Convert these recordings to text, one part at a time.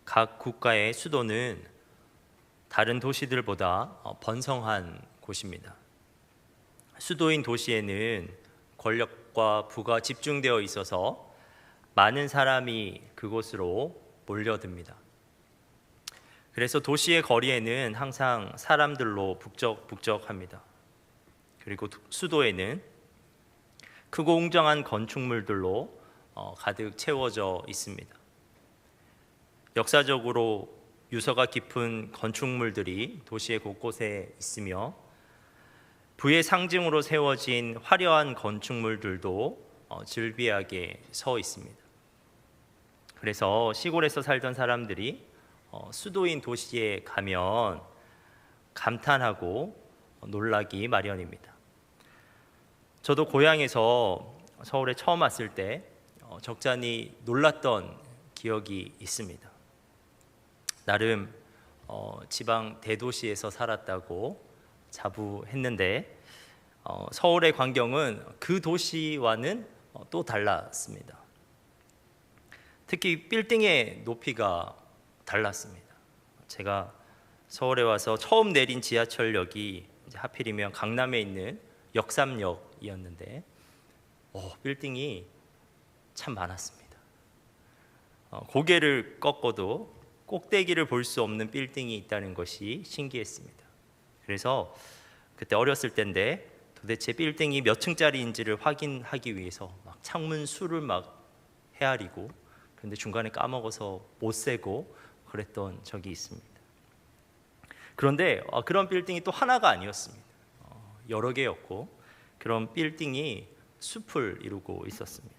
각 국가의 수도는 다른 도시들보다 번성한 곳입니다. 수도인 도시에는 권력과 부가 집중되어 있어서 많은 사람이 그곳으로 몰려듭니다. 그래서 도시의 거리에는 항상 사람들로 북적북적합니다. 그리고 수도에는 크고 웅장한 건축물들로 가득 채워져 있습니다. 역사적으로 유서가 깊은 건축물들이 도시의 곳곳에 있으며 부의 상징으로 세워진 화려한 건축물들도 즐비하게 서 있습니다. 그래서 시골에서 살던 사람들이 수도인 도시에 가면 감탄하고 놀라기 마련입니다. 저도 고향에서 서울에 처음 왔을 때 적잖이 놀랐던 기억이 있습니다. 나름 지방 대도시에서 살았다고 자부했는데 서울의 광경은 그 도시와는 또 달랐습니다. 특히 빌딩의 높이가 달랐습니다. 제가 서울에 와서 처음 내린 지하철역이 하필이면 강남에 있는 역삼역이었는데 빌딩이 참 많았습니다. 고개를 꺾어도 꼭대기를 볼 수 없는 빌딩이 있다는 것이 신기했습니다. 그래서 그때 어렸을 때인데 도대체 빌딩이 몇 층짜리인지를 확인하기 위해서 막 창문 수를 막 헤아리고, 그런데 중간에 까먹어서 못 세고 그랬던 적이 있습니다. 그런데 그런 빌딩이 또 하나가 아니었습니다. 여러 개였고 그런 빌딩이 숲을 이루고 있었습니다.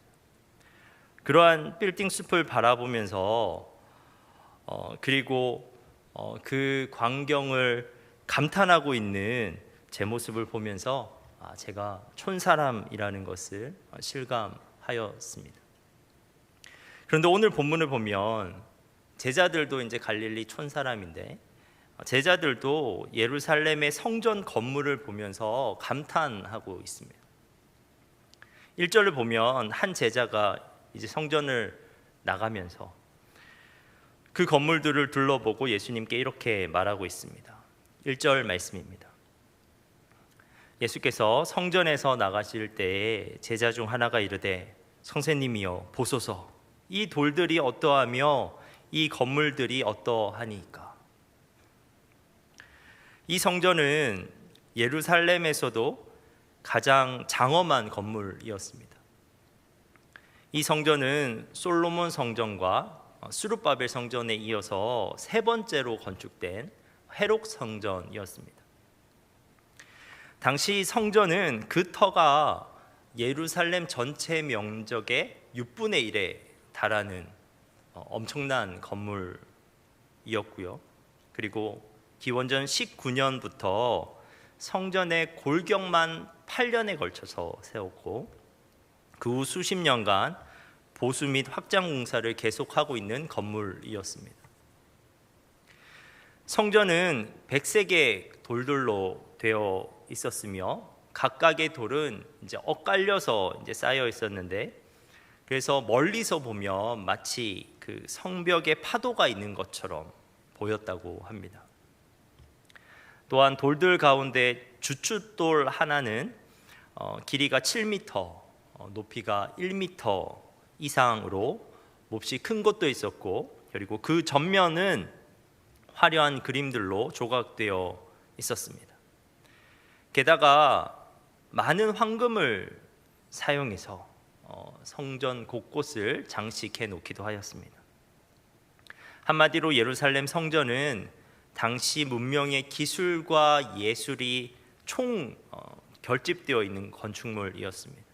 그러한 빌딩 숲을 바라보면서 그리고 그 광경을 감탄하고 있는 제 모습을 보면서 제가 촌사람이라는 것을 실감하였습니다. 그런데 오늘 본문을 보면 제자들도 이제 갈릴리 촌사람인데 제자들도 예루살렘의 성전 건물을 보면서 감탄하고 있습니다. 1절을 보면 한 제자가 이제 성전을 나가면서 그 건물들을 둘러보고 예수님께 이렇게 말하고 있습니다. 1절 말씀입니다. 예수께서 성전에서 나가실 때에 제자 중 하나가 이르되 선생님이여 보소서, 이 돌들이 어떠하며 이 건물들이 어떠하니까. 이 성전은 예루살렘에서도 가장 장엄한 건물이었습니다. 이 성전은 솔로몬 성전과 스룹바벨 성전에 이어서 세 번째로 건축된 회록 성전이었습니다. 당시 성전은 그 터가 예루살렘 전체 면적의 6분의 1에 달하는 엄청난 건물이었고요. 그리고 기원전 19년부터 성전의 골격만 8년에 걸쳐서 세웠고 그 후 수십 년간 보수 및 확장 공사를 계속하고 있는 건물이었습니다. 성전은 100색의 돌들로 되어 있었으며 각각의 돌은 이제 엇갈려서 이제 쌓여 있었는데, 그래서 멀리서 보면 마치 그 성벽에 파도가 있는 것처럼 보였다고 합니다. 또한 돌들 가운데 주춧돌 하나는 길이가 7m, 높이가 1m 이상으로 몹시 큰 것도 있었고, 그리고 그 전면은 화려한 그림들로 조각되어 있었습니다. 게다가 많은 황금을 사용해서 성전 곳곳을 장식해 놓기도 하였습니다. 한마디로 예루살렘 성전은 당시 문명의 기술과 예술이 총 결집되어 있는 건축물이었습니다.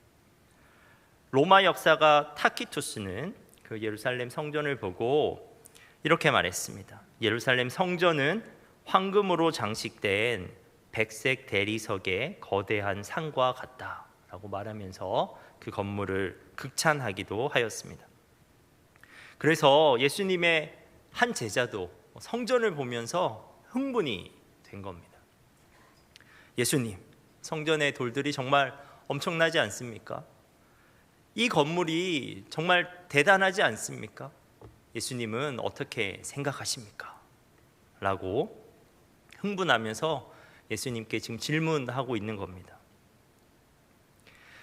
로마 역사가 타키투스는 그 예루살렘 성전을 보고 이렇게 말했습니다. 예루살렘 성전은 황금으로 장식된 백색 대리석의 거대한 상과 같다라고 말하면서 그 건물을 극찬하기도 하였습니다. 그래서 예수님의 한 제자도 성전을 보면서 흥분이 된 겁니다. 예수님, 성전의 돌들이 정말 엄청나지 않습니까? 이 건물이 정말 대단하지 않습니까? 예수님은 어떻게 생각하십니까? 라고 흥분하면서 예수님께 지금 질문하고 있는 겁니다.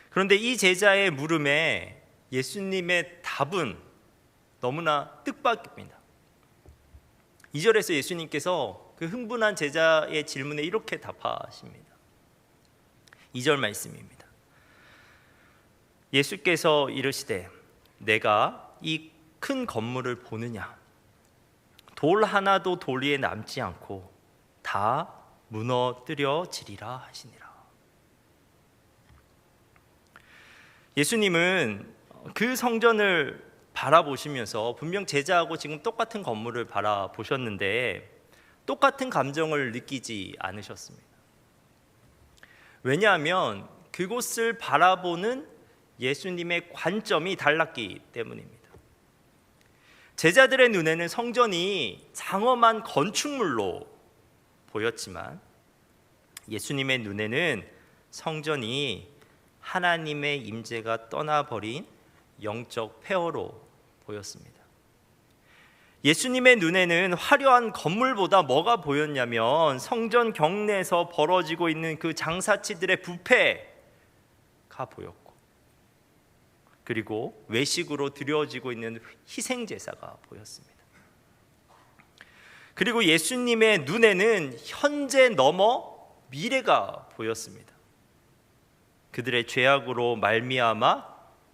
그런데 이 제자의 물음에 예수님의 답은 너무나 뜻밖입니다. 2절에서 예수님께서 그 흥분한 제자의 질문에 이렇게 답하십니다. 2절 말씀입니다. 예수께서 이르시되 내가 이 큰 건물을 보느냐? 돌 하나도 돌 위에 남지 않고 다 무너뜨려지리라 하시니라. 예수님은 그 성전을 바라보시면서 분명 제자하고 지금 똑같은 건물을 바라보셨는데 똑같은 감정을 느끼지 않으셨습니다. 왜냐하면 그곳을 바라보는 예수님의 관점이 달랐기 때문입니다. 제자들의 눈에는 성전이 장엄한 건축물로 보였지만 예수님의 눈에는 성전이 하나님의 임재가 떠나버린 영적 폐허로 보였습니다. 예수님의 눈에는 화려한 건물보다 뭐가 보였냐면 성전 경내에서 벌어지고 있는 그 장사치들의 부패가 보였고, 그리고 외식으로 드려지고 있는 희생제사가 보였습니다. 그리고 예수님의 눈에는 현재 넘어 미래가 보였습니다. 그들의 죄악으로 말미암아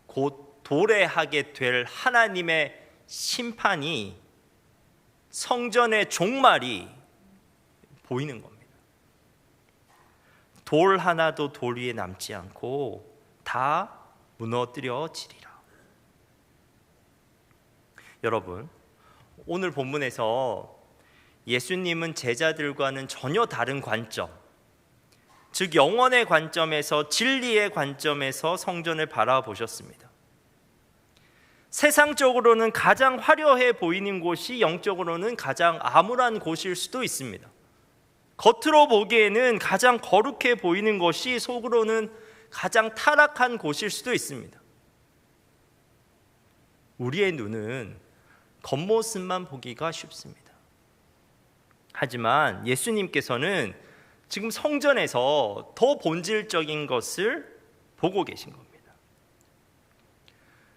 곧 도래하게 될 하나님의 심판이, 성전의 종말이 보이는 겁니다. 돌 하나도 돌 위에 남지 않고 다 무너뜨려지리라. 여러분, 오늘 본문에서 예수님은 제자들과는 전혀 다른 관점, 즉 영원의 관점에서, 진리의 관점에서 성전을 바라보셨습니다. 세상적으로는 가장 화려해 보이는 곳이 영적으로는 가장 암울한 곳일 수도 있습니다. 겉으로 보기에는 가장 거룩해 보이는 것이 속으로는 가장 타락한 곳일 수도 있습니다. 우리의 눈은 겉모습만 보기가 쉽습니다. 하지만 예수님께서는 지금 성전에서 더 본질적인 것을 보고 계신 겁니다.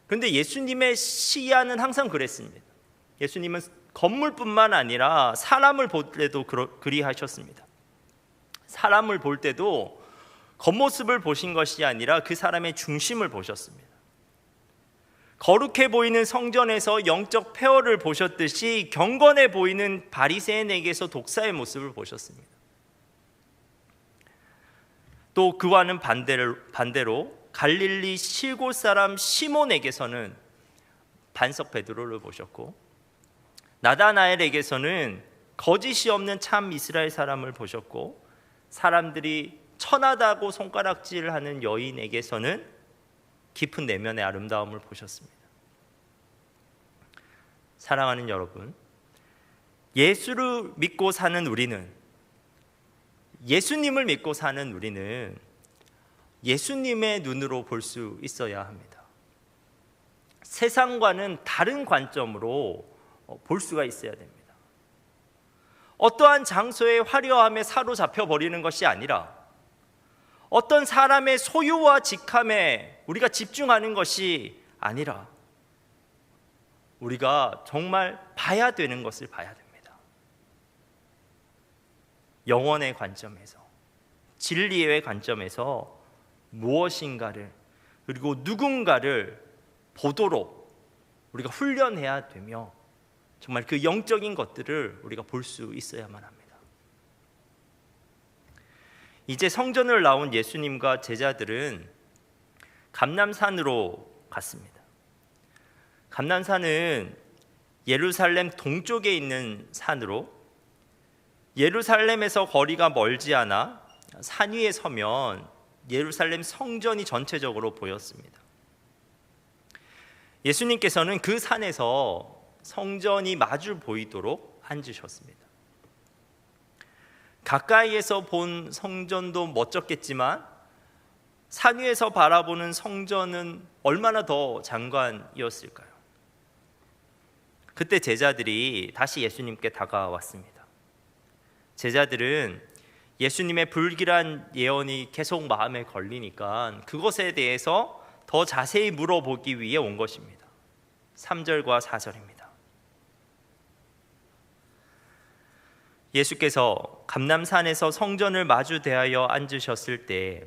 그런데 예수님의 시야는 항상 그랬습니다. 예수님은 건물뿐만 아니라 사람을 볼 때도 그리하셨습니다. 사람을 볼 때도 겉모습을 보신 것이 아니라 그 사람의 중심을 보셨습니다. 거룩해 보이는 성전에서 영적 폐허를 보셨듯이 경건해 보이는 바리새인에게서 독사의 모습을 보셨습니다. 또 그와는 반대로 갈릴리 실곳 사람 시몬에게서는 반석 베드로를 보셨고, 나다나엘에게서는 거짓이 없는 참 이스라엘 사람을 보셨고, 사람들이 천하다고 손가락질하는 여인에게서는 깊은 내면의 아름다움을 보셨습니다. 사랑하는 여러분, 예수를 믿고 사는 우리는, 예수님을 믿고 사는 우리는 예수님의 눈으로 볼 수 있어야 합니다. 세상과는 다른 관점으로 볼 수가 있어야 됩니다. 어떠한 장소의 화려함에 사로잡혀 버리는 것이 아니라 어떤 사람의 소유와 직함에 우리가 집중하는 것이 아니라 우리가 정말 봐야 되는 것을 봐야 됩니다. 영원의 관점에서, 진리의 관점에서 무엇인가를, 그리고 누군가를 보도록 우리가 훈련해야 되며 정말 그 영적인 것들을 우리가 볼 수 있어야만 합니다. 이제 성전을 나온 예수님과 제자들은 감람산으로 갔습니다. 감람산은 예루살렘 동쪽에 있는 산으로, 예루살렘에서 거리가 멀지 않아 산 위에 서면 예루살렘 성전이 전체적으로 보였습니다. 예수님께서는 그 산에서 성전이 마주 보이도록 앉으셨습니다. 가까이에서 본 성전도 멋졌겠지만 산 위에서 바라보는 성전은 얼마나 더 장관이었을까요? 그때 제자들이 다시 예수님께 다가왔습니다. 제자들은 예수님의 불길한 예언이 계속 마음에 걸리니까 그것에 대해서 더 자세히 물어보기 위해 온 것입니다. 3절과 4절입니다. 예수께서 감람산에서 성전을 마주 대하여 앉으셨을 때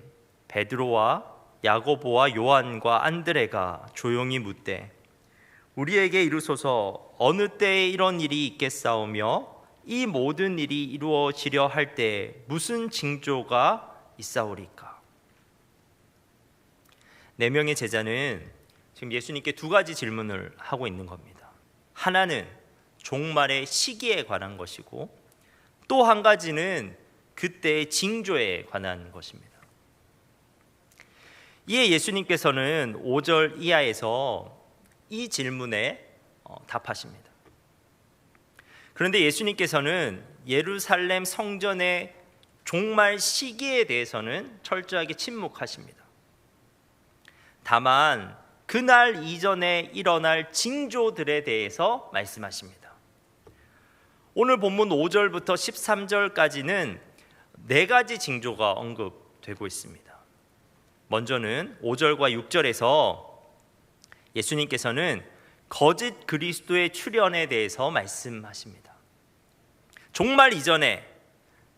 베드로와 야고보와 요한과 안드레가 조용히 묻되 우리에게 이르소서 어느 때에 이런 일이 있겠사오며 이 모든 일이 이루어지려 할 때 무슨 징조가 있사오리까? 4명의 제자는 지금 예수님께 2가지 질문을 하고 있는 겁니다. 하나는 종말의 시기에 관한 것이고 또 한 가지는 그때의 징조에 관한 것입니다. 이에 예수님께서는 5절 이하에서 이 질문에 답하십니다. 그런데 예수님께서는 예루살렘 성전의 종말 시기에 대해서는 철저하게 침묵하십니다. 다만 그날 이전에 일어날 징조들에 대해서 말씀하십니다. 오늘 본문 5절부터 13절까지는 4가지 징조가 언급되고 있습니다. 먼저는 5절과 6절에서 예수님께서는 거짓 그리스도의 출현에 대해서 말씀하십니다. 종말 이전에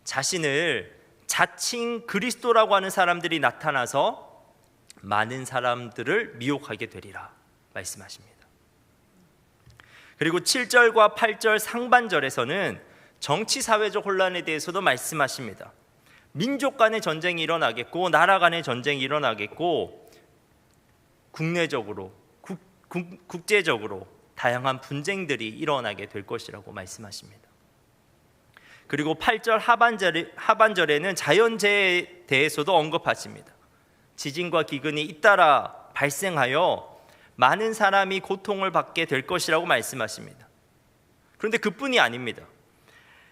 자신을 자칭 그리스도라고 하는 사람들이 나타나서 많은 사람들을 미혹하게 되리라 말씀하십니다. 그리고 7절과 8절 상반절에서는 정치 사회적 혼란에 대해서도 말씀하십니다. 민족 간의 전쟁이 일어나겠고 나라 간의 전쟁이 일어나겠고 국내적으로 국제적으로 다양한 분쟁들이 일어나게 될 것이라고 말씀하십니다. 그리고 8절 하반절에는 자연재해에 대해서도 언급하십니다. 지진과 기근이 잇따라 발생하여 많은 사람이 고통을 받게 될 것이라고 말씀하십니다. 그런데 그뿐이 아닙니다.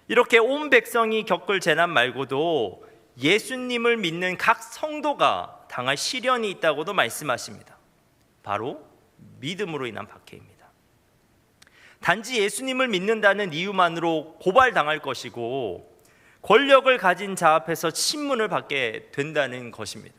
이렇게 온 백성이 겪을 재난 말고도 예수님을 믿는 각 성도가 당할 시련이 있다고도 말씀하십니다. 바로 믿음으로 인한 박해입니다. 단지 예수님을 믿는다는 이유만으로 고발당할 것이고 권력을 가진 자 앞에서 신문을 받게 된다는 것입니다.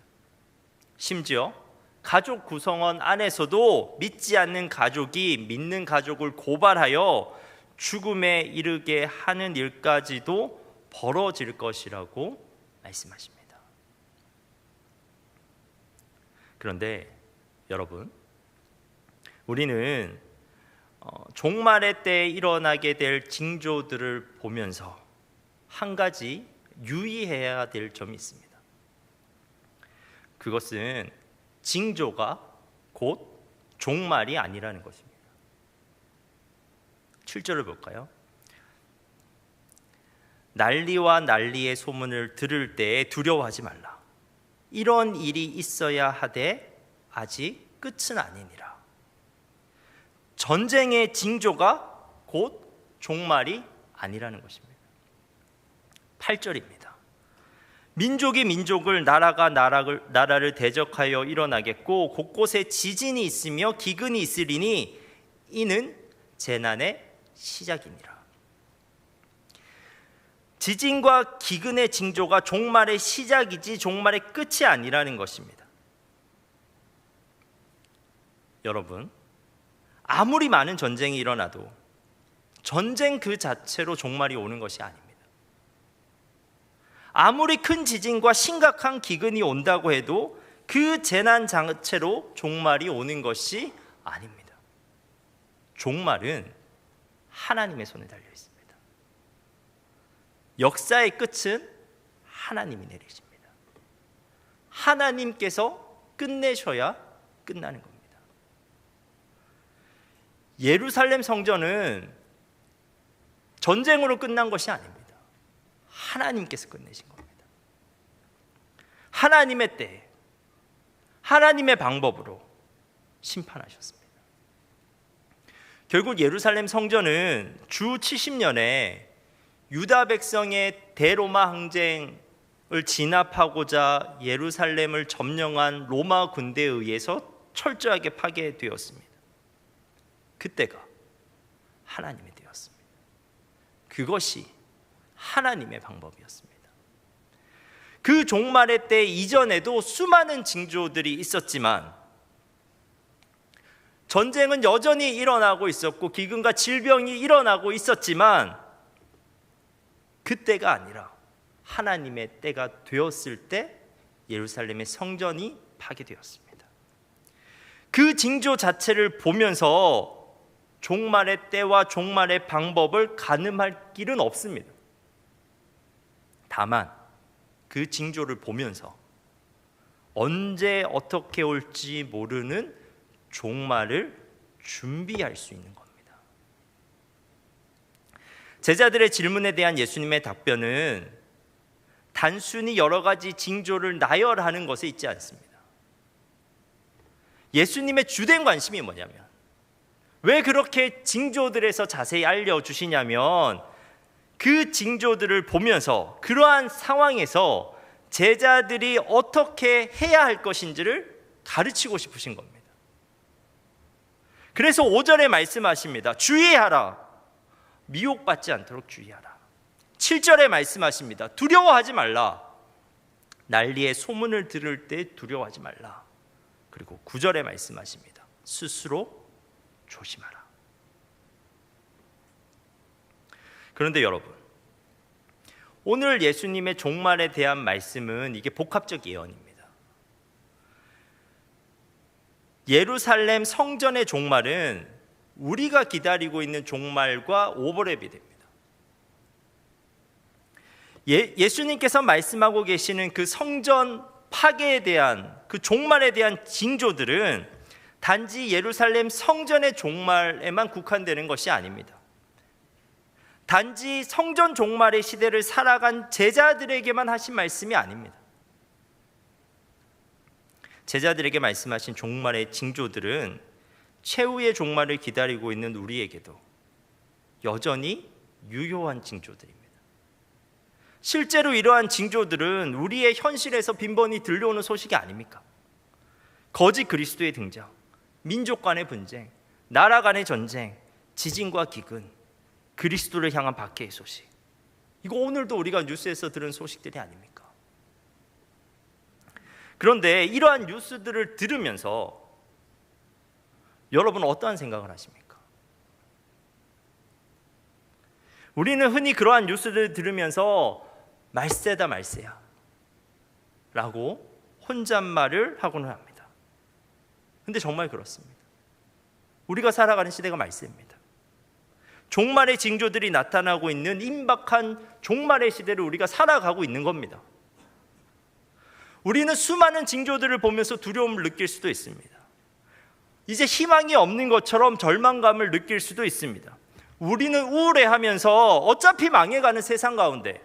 심지어 가족 구성원 안에서도 믿지 않는 가족이 믿는 가족을 고발하여 죽음에 이르게 하는 일까지도 벌어질 것이라고 말씀하십니다. 그런데 여러분, 우리는 종말의 때에 일어나게 될 징조들을 보면서 한 가지 유의해야 될 점이 있습니다. 그것은 징조가 곧 종말이 아니라는 것입니다. 7절을 볼까요? 난리와 난리의 소문을 들을 때에 두려워하지 말라. 이런 일이 있어야 하되 아직 끝은 아니니라. 전쟁의 징조가 곧 종말이 아니라는 것입니다. 8절입니다. 민족이 민족을 나라가 나라를 대적하여 일어나겠고 곳곳에 지진이 있으며 기근이 있으리니 이는 재난의 시작이니라. 지진과 기근의 징조가 종말의 시작이지 종말의 끝이 아니라는 것입니다. 여러분, 아무리 많은 전쟁이 일어나도 전쟁 그 자체로 종말이 오는 것이 아닙니다. 아무리 큰 지진과 심각한 기근이 온다고 해도 그 재난 자체로 종말이 오는 것이 아닙니다. 종말은 하나님의 손에 달려 있습니다. 역사의 끝은 하나님이 내리십니다. 하나님께서 끝내셔야 끝나는 겁니다. 예루살렘 성전은 전쟁으로 끝난 것이 아닙니다. 하나님께서 끝내신 겁니다. 하나님의 때에 하나님의 방법으로 심판하셨습니다. 결국 예루살렘 성전은 주 70년에 유다 백성의 대로마 항쟁을 진압하고자 예루살렘을 점령한 로마 군대에 의해서 철저하게 파괴되었습니다. 그때가 하나님이 되었습니다. 그것이 하나님의 방법이었습니다. 그 종말의 때 이전에도 수많은 징조들이 있었지만 전쟁은 여전히 일어나고 있었고 기근과 질병이 일어나고 있었지만 그때가 아니라 하나님의 때가 되었을 때 예루살렘의 성전이 파괴되었습니다. 그 징조 자체를 보면서 종말의 때와 종말의 방법을 가늠할 길은 없습니다. 다만 그 징조를 보면서 언제 어떻게 올지 모르는 종말을 준비할 수 있는 겁니다. 제자들의 질문에 대한 예수님의 답변은 단순히 여러 가지 징조를 나열하는 것에 있지 않습니다. 예수님의 주된 관심이 뭐냐면, 왜 그렇게 징조들에서 자세히 알려주시냐면 그 징조들을 보면서 그러한 상황에서 제자들이 어떻게 해야 할 것인지를 가르치고 싶으신 겁니다. 그래서 5절에 말씀하십니다. 주의하라. 미혹받지 않도록 주의하라. 7절에 말씀하십니다. 두려워하지 말라. 난리의 소문을 들을 때 두려워하지 말라. 그리고 9절에 말씀하십니다. 스스로 조심하라. 그런데 여러분, 오늘 예수님의 종말에 대한 말씀은 이게 복합적 예언입니다. 예루살렘 성전의 종말은 우리가 기다리고 있는 종말과 오버랩이 됩니다. 예수님께서 말씀하고 계시는 그 성전 파괴에 대한 그 종말에 대한 징조들은 단지 예루살렘 성전의 종말에만 국한되는 것이 아닙니다. 단지 성전 종말의 시대를 살아간 제자들에게만 하신 말씀이 아닙니다. 제자들에게 말씀하신 종말의 징조들은 최후의 종말을 기다리고 있는 우리에게도 여전히 유효한 징조들입니다. 실제로 이러한 징조들은 우리의 현실에서 빈번히 들려오는 소식이 아닙니까? 거짓 그리스도의 등장, 민족 간의 분쟁, 나라 간의 전쟁, 지진과 기근, 그리스도를 향한 박해의 소식. 이거 오늘도 우리가 뉴스에서 들은 소식들이 아닙니까? 그런데 이러한 뉴스들을 들으면서 여러분은 어떠한 생각을 하십니까? 우리는 흔히 그러한 뉴스들을 들으면서 말세다 말세야 라고 혼잣말을 하고는 합니다. 근데 정말 그렇습니다. 우리가 살아가는 시대가 말세입니다. 종말의 징조들이 나타나고 있는 임박한 종말의 시대를 우리가 살아가고 있는 겁니다. 우리는 수많은 징조들을 보면서 두려움을 느낄 수도 있습니다. 이제 희망이 없는 것처럼 절망감을 느낄 수도 있습니다. 우리는 우울해하면서 어차피 망해가는 세상 가운데,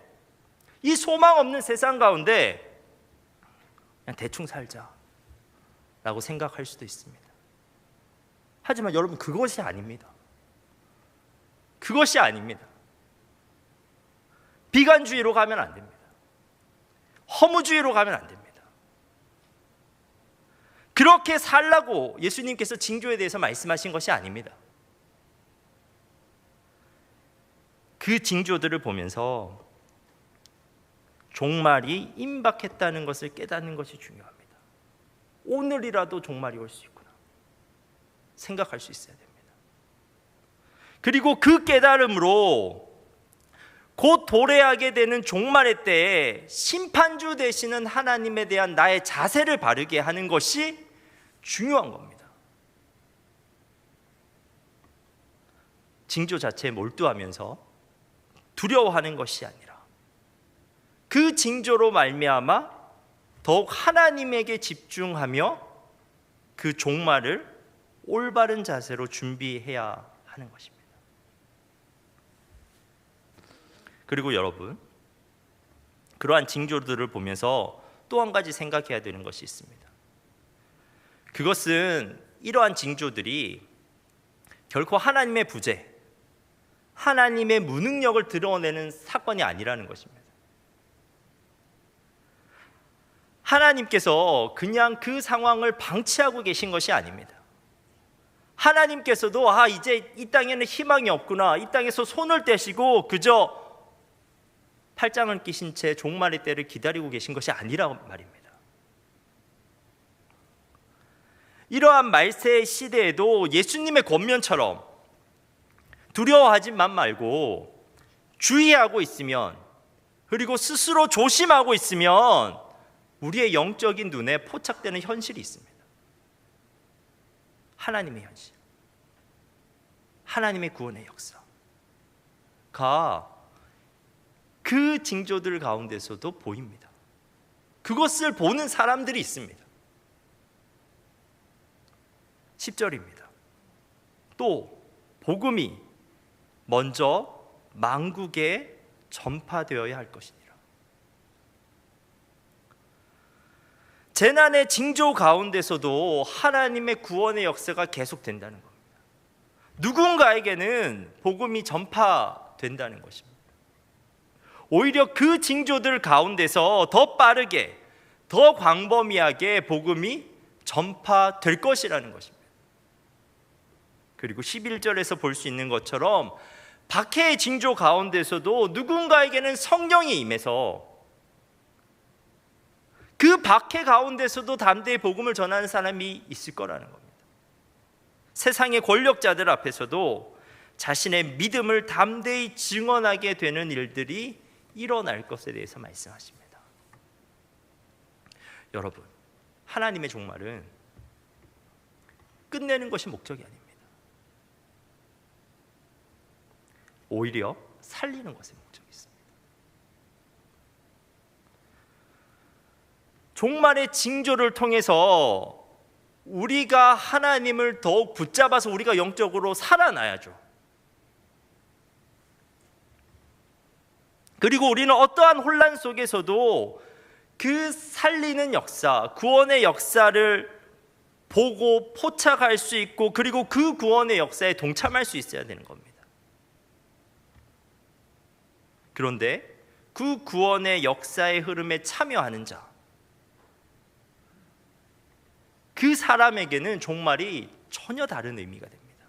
이 소망 없는 세상 가운데 그냥 대충 살자라고 생각할 수도 있습니다. 하지만 여러분, 그것이 아닙니다. 그것이 아닙니다. 비관주의로 가면 안 됩니다. 허무주의로 가면 안 됩니다. 그렇게 살라고 예수님께서 징조에 대해서 말씀하신 것이 아닙니다. 그 징조들을 보면서 종말이 임박했다는 것을 깨닫는 것이 중요합니다. 오늘이라도 종말이 올 수 있구나 생각할 수 있어야 됩니다. 그리고 그 깨달음으로 곧 도래하게 되는 종말의 때에 심판주 되시는 하나님에 대한 나의 자세를 바르게 하는 것이 중요한 겁니다. 징조 자체에 몰두하면서 두려워하는 것이 아니라 그 징조로 말미암아 더욱 하나님에게 집중하며 그 종말을 올바른 자세로 준비해야 하는 것입니다. 그리고 여러분, 그러한 징조들을 보면서 또 한 가지 생각해야 되는 것이 있습니다. 그것은 이러한 징조들이 결코 하나님의 부재, 하나님의 무능력을 드러내는 사건이 아니라는 것입니다. 하나님께서 그냥 그 상황을 방치하고 계신 것이 아닙니다. 하나님께서도 이제 이 땅에는 희망이 없구나, 이 땅에서 손을 떼시고 그저 팔짱을 끼신 채 종말의 때를 기다리고 계신 것이 아니라 말입니다. 이러한 말세의 시대에도 예수님의 권면처럼 두려워하지만 말고 주의하고 있으면, 그리고 스스로 조심하고 있으면 우리의 영적인 눈에 포착되는 현실이 있습니다. 하나님의 현실, 하나님의 구원의 역사가 그 징조들 가운데서도 보입니다. 그것을 보는 사람들이 있습니다. 10절입니다. 또 복음이 먼저 만국에 전파되어야 할 것이니라. 재난의 징조 가운데서도 하나님의 구원의 역사가 계속된다는 겁니다. 누군가에게는 복음이 전파된다는 것입니다. 오히려 그 징조들 가운데서 더 빠르게, 더 광범위하게 복음이 전파될 것이라는 것입니다. 그리고 11절에서 볼 수 있는 것처럼 박해의 징조 가운데서도 누군가에게는 성령이 임해서 그 박해 가운데서도 담대히 복음을 전하는 사람이 있을 거라는 겁니다. 세상의 권력자들 앞에서도 자신의 믿음을 담대히 증언하게 되는 일들이 일어날 것에 대해서 말씀하십니다. 여러분, 하나님의 종말은 끝내는 것이 목적이 아닙니다. 오히려 살리는 것에 목적이 있습니다. 종말의 징조를 통해서 우리가 하나님을 더욱 붙잡아서 우리가 영적으로 살아나야죠. 그리고 우리는 어떠한 혼란 속에서도 그 살리는 역사, 구원의 역사를 보고 포착할 수 있고, 그리고 그 구원의 역사에 동참할 수 있어야 되는 겁니다. 그런데 그 구원의 역사의 흐름에 참여하는 자, 그 사람에게는 종말이 전혀 다른 의미가 됩니다.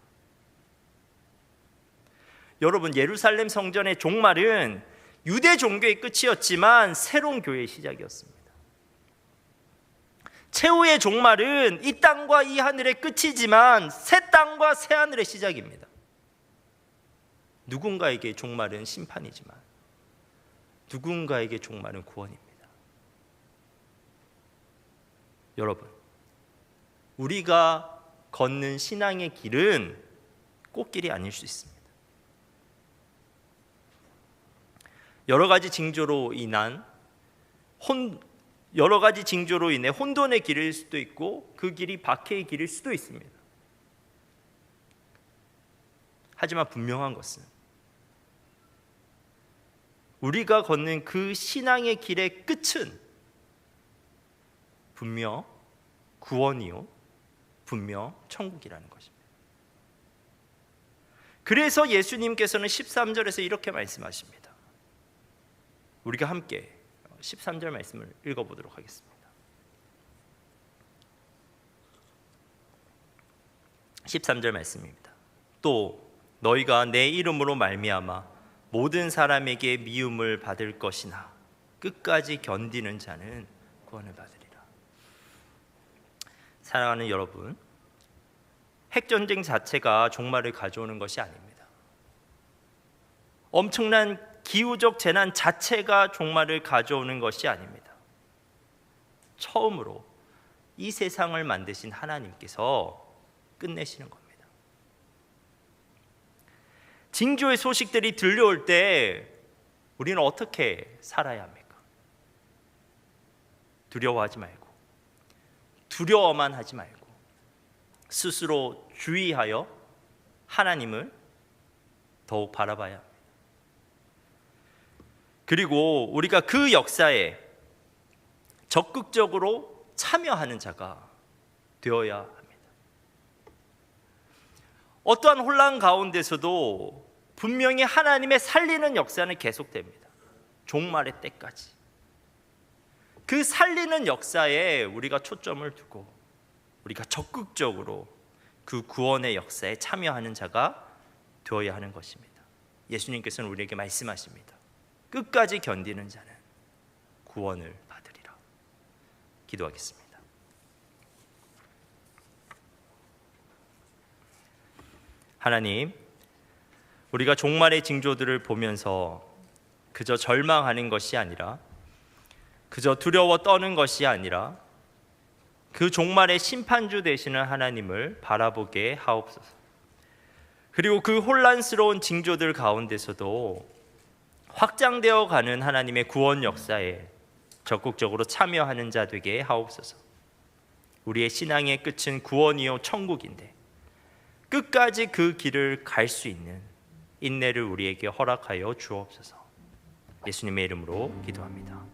여러분, 예루살렘 성전의 종말은 유대 종교의 끝이었지만 새로운 교회의 시작이었습니다. 최후의 종말은 이 땅과 이 하늘의 끝이지만 새 땅과 새 하늘의 시작입니다. 누군가에게 종말은 심판이지만 누군가에게 종말은 구원입니다. 여러분, 우리가 걷는 신앙의 길은 꽃길이 아닐 수 있습니다. 여러 가지 징조로 인해 혼돈의 길일 수도 있고, 그 길이 박해의 길일 수도 있습니다. 하지만 분명한 것은 우리가 걷는 그 신앙의 길의 끝은 분명 구원이요, 분명 천국이라는 것입니다. 그래서 예수님께서는 13절에서 이렇게 말씀하십니다. 우리가 함께 13절 말씀을 읽어보도록 하겠습니다. 13절 말씀입니다. 또 너희가 내 이름으로 말미암아 모든 사람에게 미움을 받을 것이나 끝까지 견디는 자는 구원을 받으리라. 사랑하는 여러분, 핵전쟁 자체가 종말을 가져오는 것이 아닙니다. 엄청난 기후적 재난 자체가 종말을 가져오는 것이 아닙니다. 처음으로 이 세상을 만드신 하나님께서 끝내시는 겁니다. 징조의 소식들이 들려올 때 우리는 어떻게 살아야 합니까? 두려워하지 말고, 두려워만 하지 말고 스스로 주의하여 하나님을 더욱 바라봐야 합니다. 그리고 우리가 그 역사에 적극적으로 참여하는 자가 되어야 합니다. 어떠한 혼란 가운데서도 분명히 하나님의 살리는 역사는 계속됩니다. 종말의 때까지. 그 살리는 역사에 우리가 초점을 두고 우리가 적극적으로 그 구원의 역사에 참여하는 자가 되어야 하는 것입니다. 예수님께서는 우리에게 말씀하십니다. 끝까지 견디는 자는 구원을 받으리라. 기도하겠습니다. 하나님, 우리가 종말의 징조들을 보면서 그저 절망하는 것이 아니라, 그저 두려워 떠는 것이 아니라 그 종말의 심판주 되시는 하나님을 바라보게 하옵소서. 그리고 그 혼란스러운 징조들 가운데서도 확장되어 가는 하나님의 구원 역사에 적극적으로 참여하는 자 되게 하옵소서. 우리의 신앙의 끝은 구원이요 천국인데 끝까지 그 길을 갈 수 있는 인내를 우리에게 허락하여 주옵소서. 예수님의 이름으로 기도합니다.